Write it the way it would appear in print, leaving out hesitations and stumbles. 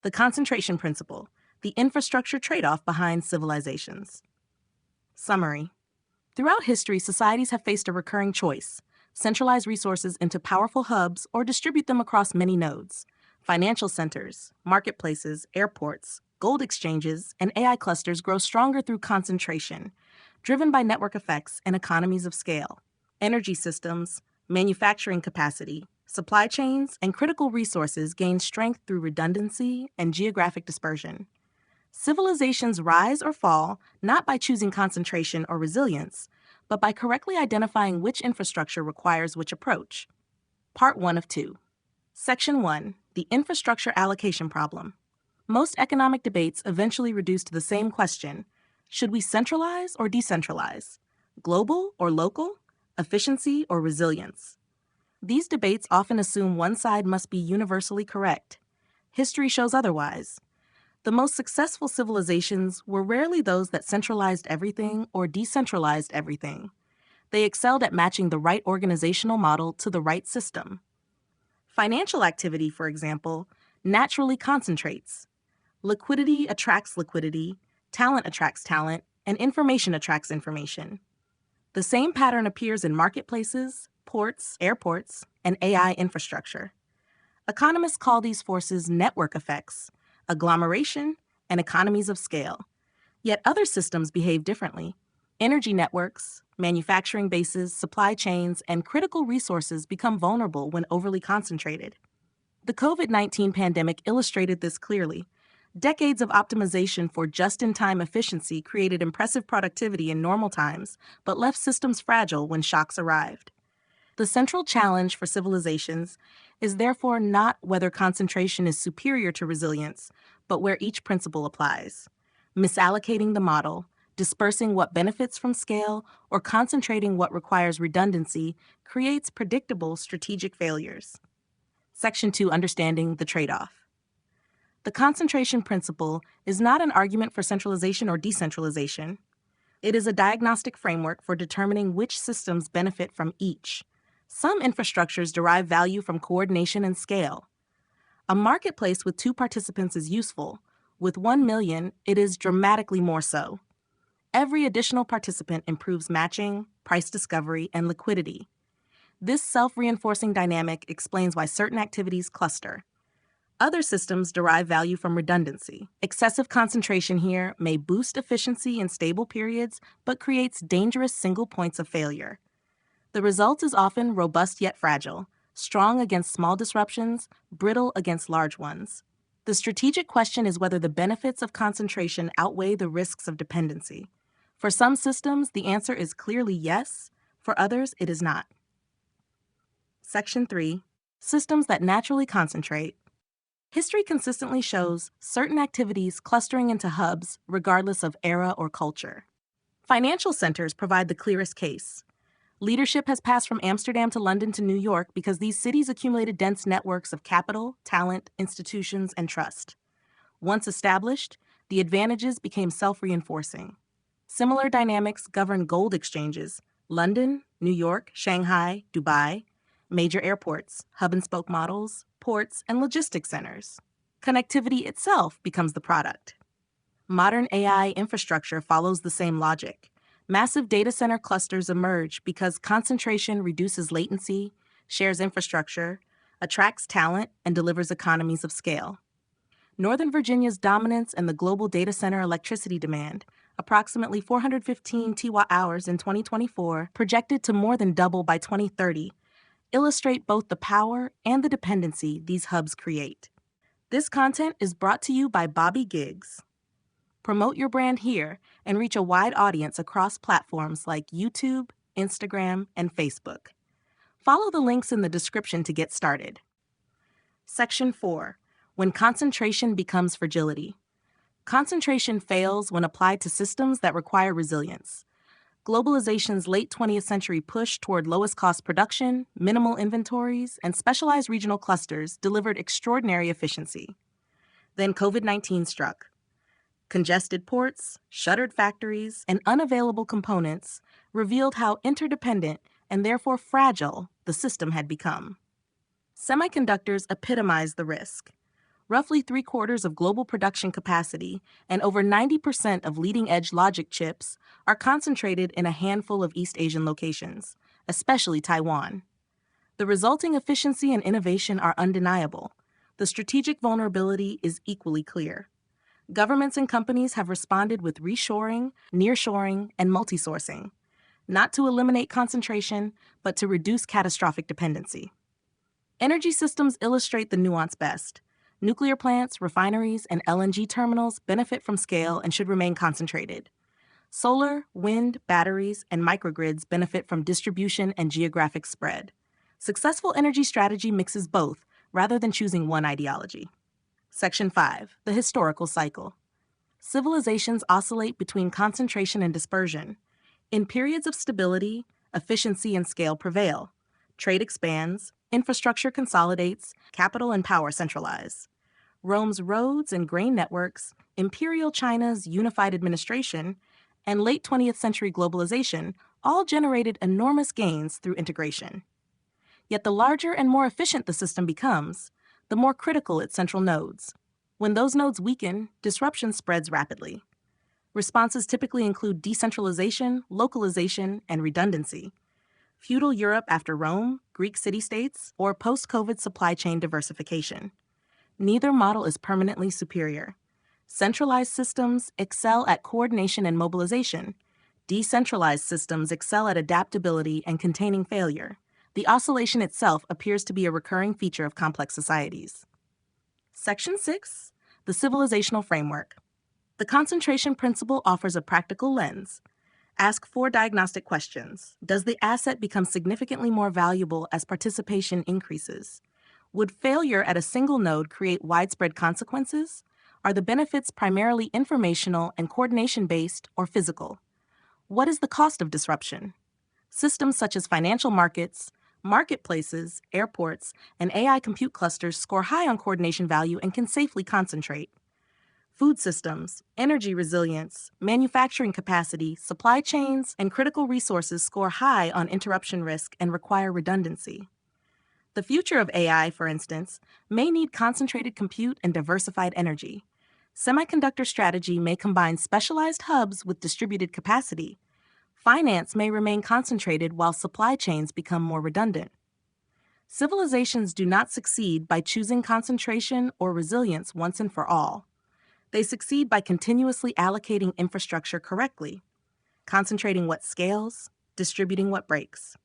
The concentration principle, the infrastructure trade-off behind civilizations. Summary. Throughout history, societies have faced a recurring choice: centralize resources into powerful hubs or distribute them across many nodes. Financial centers, marketplaces, airports, gold exchanges, and AI clusters grow stronger through concentration, driven by network effects and economies of scale. Energy systems, manufacturing capacity, supply chains, and critical resources gain strength through redundancy and geographic dispersion. Civilizations rise or fall not by choosing concentration or resilience, but by correctly identifying which infrastructure requires which approach. Part 1 of 2. Section 1. The Infrastructure Allocation Problem. Most economic debates eventually reduce to the same question: should we centralize or decentralize? Global or local? Efficiency or resilience? These debates often assume one side must be universally correct. History shows otherwise. The most successful civilizations were rarely those that centralized everything or decentralized everything. They excelled at matching the right organizational model to the right system. Financial activity, for example, naturally concentrates. Liquidity attracts liquidity, talent attracts talent, and information attracts information. The same pattern appears in marketplaces, ports, airports, and AI infrastructure. Economists call these forces network effects, agglomeration, and economies of scale. Yet other systems behave differently. Energy networks, manufacturing bases, supply chains, and critical resources become vulnerable when overly concentrated. The COVID-19 pandemic illustrated this clearly. Decades of optimization for just-in-time efficiency created impressive productivity in normal times, but left systems fragile when shocks arrived. The central challenge for civilizations is therefore not whether concentration is superior to resilience, but where each principle applies. Misallocating the model, dispersing what benefits from scale, or concentrating what requires redundancy creates predictable strategic failures. Section 2. Understanding the trade-off. The concentration principle is not an argument for centralization or decentralization. It is a diagnostic framework for determining which systems benefit from each. Some infrastructures derive value from coordination and scale. A marketplace with 2 participants is useful. With 1 million, it is dramatically more so. Every additional participant improves matching, price discovery, and liquidity. This self-reinforcing dynamic explains why certain activities cluster. Other systems derive value from redundancy. Excessive concentration here may boost efficiency in stable periods, but creates dangerous single points of failure. The result is often robust yet fragile, strong against small disruptions, brittle against large ones. The strategic question is whether the benefits of concentration outweigh the risks of dependency. For some systems, the answer is clearly yes. For others, it is not. Section 3. Systems that naturally concentrate. History consistently shows certain activities clustering into hubs regardless of era or culture. Financial centers provide the clearest case. Leadership has passed from Amsterdam to London to New York because these cities accumulated dense networks of capital, talent, institutions, and trust. Once established, the advantages became self-reinforcing. Similar dynamics govern gold exchanges: London, New York, Shanghai, Dubai, major airports, hub-and-spoke models, ports, and logistics centers. Connectivity itself becomes the product. Modern AI infrastructure follows the same logic. Massive data center clusters emerge because concentration reduces latency, shares infrastructure, attracts talent, and delivers economies of scale. Northern Virginia's dominance in the global data center electricity demand, approximately 415 TWh in 2024, projected to more than double by 2030, illustrate both the power and the dependency these hubs create. This content is brought to you by Bobby Giggs. Promote your brand here and reach a wide audience across platforms like YouTube, Instagram, and Facebook. Follow the links in the description to get started. Section 4. When concentration becomes fragility. Concentration fails when applied to systems that require resilience. Globalization's late 20th century push toward lowest cost production, minimal inventories, and specialized regional clusters delivered extraordinary efficiency. Then COVID-19 struck. Congested ports, shuttered factories, and unavailable components revealed how interdependent and therefore fragile the system had become. Semiconductors epitomize the risk. Roughly three-quarters of global production capacity and over 90% of leading-edge logic chips are concentrated in a handful of East Asian locations, especially Taiwan. The resulting efficiency and innovation are undeniable. The strategic vulnerability is equally clear. Governments and companies have responded with reshoring, nearshoring, and multi-sourcing, not to eliminate concentration, but to reduce catastrophic dependency. Energy systems illustrate the nuance best. Nuclear plants, refineries, and LNG terminals benefit from scale and should remain concentrated. Solar, wind, batteries, and microgrids benefit from distribution and geographic spread. Successful energy strategy mixes both, rather than choosing one ideology. Section 5. The historical cycle. Civilizations oscillate between concentration and dispersion. In periods of stability, efficiency and scale prevail. Trade expands, infrastructure consolidates, capital and power centralize. Rome's roads and grain networks, Imperial China's unified administration, and late 20th century globalization all generated enormous gains through integration. Yet the larger and more efficient the system becomes, the more critical its central nodes. When those nodes weaken, disruption spreads rapidly. Responses typically include decentralization, localization, and redundancy. Feudal Europe after Rome, Greek city-states, or post-COVID supply chain diversification. Neither model is permanently superior. Centralized systems excel at coordination and mobilization. Decentralized systems excel at adaptability and containing failure. The oscillation itself appears to be a recurring feature of complex societies. Section 6. The civilizational framework. The concentration principle offers a practical lens. Ask 4 diagnostic questions. Does the asset become significantly more valuable as participation increases? Would failure at a single node create widespread consequences? Are the benefits primarily informational and coordination-based or physical? What is the cost of disruption? Systems such as financial markets, marketplaces, airports, and AI compute clusters score high on coordination value and can safely concentrate. Food systems, energy resilience, manufacturing capacity, supply chains, and critical resources score high on interruption risk and require redundancy. The future of AI, for instance, may need concentrated compute and diversified energy. Semiconductor strategy may combine specialized hubs with distributed capacity. Finance may remain concentrated while supply chains become more redundant. Civilizations do not succeed by choosing concentration or resilience once and for all. They succeed by continuously allocating infrastructure correctly, concentrating what scales, distributing what breaks.